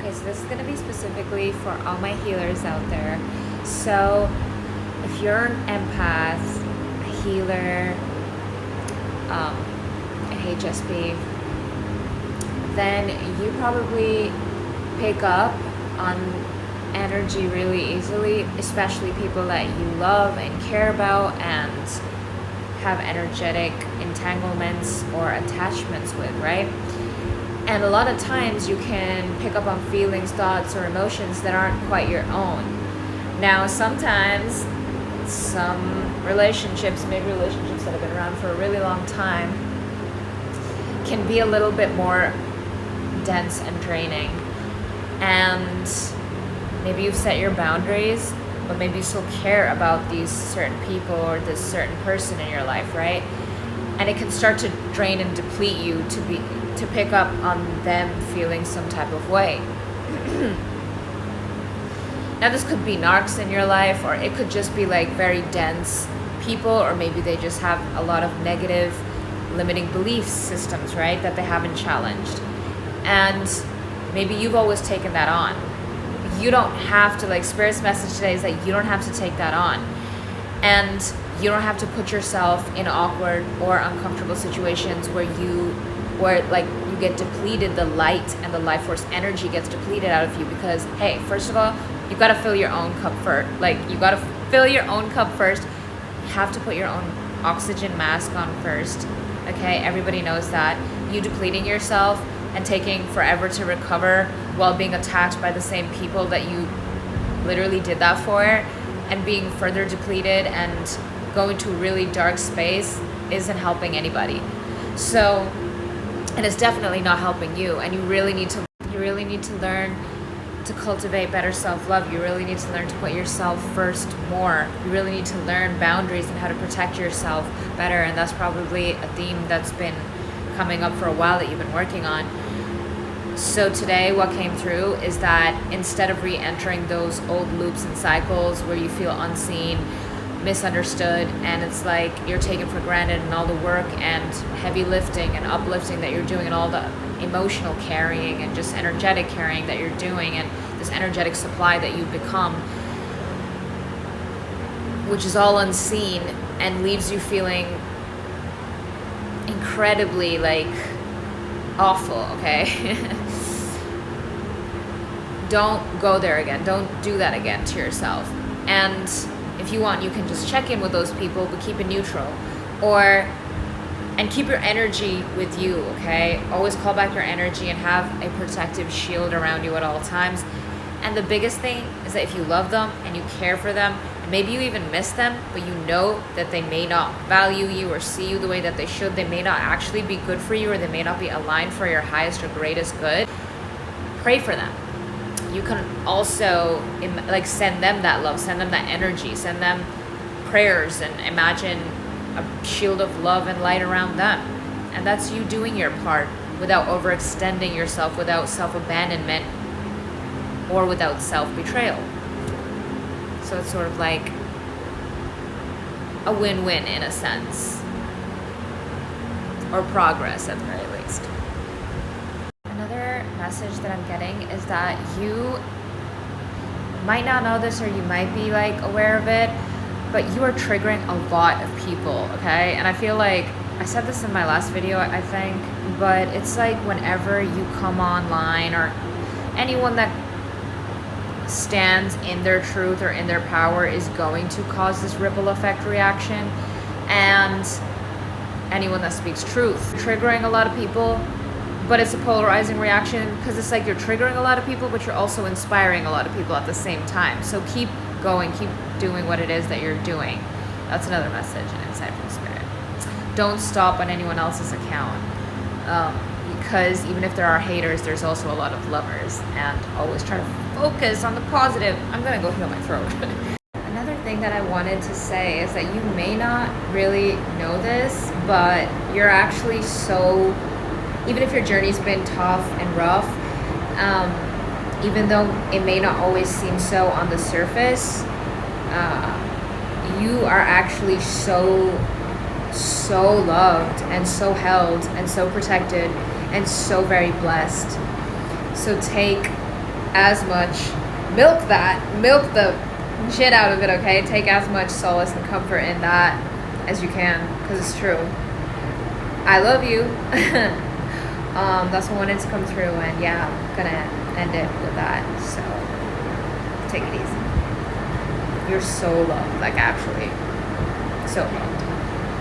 Okay, so this is going to be specifically for all my healers out there. So, if you're an empath, a healer, a HSP, then you probably pick up on energy really easily, especially people that you love and care about and have energetic entanglements or attachments with, right? And a lot of times you can pick up on feelings, thoughts, or emotions that aren't quite your own. Now, sometimes some relationships, maybe relationships that have been around for a really long time, can be a little bit more dense and draining. And maybe you've set your boundaries, but maybe you still care about these certain people or this certain person in your life, right? And it can start to drain and deplete you to pick up on them feeling some type of way. Now, this could be narcs in your life, or it could just be like very dense people, or maybe they just have a lot of negative limiting belief systems, right, that they haven't challenged. And maybe you've always taken that on. You don't have to, like, Spirit's message today is that you don't have to take that on. And you don't have to put yourself in awkward or uncomfortable situations where you get depleted, the light and the life force energy gets depleted out of you, because, hey, first of all, you got to fill your own cup first. You got to fill your own cup first. You have to put your own oxygen mask on first. Okay, everybody knows that. You depleting yourself and taking forever to recover while being attacked by the same people that you literally did that for, and being further depleted and going to a really dark space isn't helping anybody. So, and it's definitely not helping you. And you really need to learn to cultivate better self-love. You really need to learn to put yourself first more. You really need to learn boundaries and how to protect yourself better. And that's probably a theme that's been coming up for a while that you've been working on. So today what came through is that instead of re-entering those old loops and cycles where you feel unseen, misunderstood, and it's like you're taken for granted, and all the work and heavy lifting and uplifting that you're doing, and all the emotional carrying and just energetic carrying that you're doing, and this energetic supply that you've become, which is all unseen and leaves you feeling incredibly awful, okay? Don't go there again. Don't do that again to yourself. And if you want, you can just check in with those people, but keep it neutral. And keep your energy with you, okay? Always call back your energy and have a protective shield around you at all times. And the biggest thing is that if you love them and you care for them, and maybe you even miss them, but you know that they may not value you or see you the way that they should, they may not actually be good for you, or they may not be aligned for your highest or greatest good, pray for them. You can also send them that love, send them that energy, send them prayers, and imagine a shield of love and light around them. And that's you doing your part without overextending yourself, without self-abandonment, or without self-betrayal. So it's sort of like a win-win in a sense, or progress at the very least. Another message that I'm getting is that you might not know this, or you might be aware of it, but you are triggering a lot of people, okay? And I feel like I said this in my last video, I think, but it's like whenever you come online, or anyone that stands in their truth or in their power is going to cause this ripple effect reaction. And anyone that speaks truth, triggering a lot of people, but it's a polarizing reaction, because it's like you're triggering a lot of people, but you're also inspiring a lot of people at the same time. So keep going, keep doing what it is that you're doing. That's another message and insight from Spirit. Don't stop on anyone else's account, because even if there are haters, there's also a lot of lovers, and always try to focus on the positive. I'm gonna go heal my throat. Another thing that I wanted to say is that you may not really know this, but you're actually so, even if your journey's been tough and rough, even though it may not always seem so on the surface, you are actually so loved and so held and so protected and so very blessed. So take as much, milk the shit out of it, okay? Take as much solace and comfort in that as you can, because it's true. I love you. That's what wanted to come through, and yeah, I'm gonna end it with that. So take it easy. You're so loved, like actually so loved.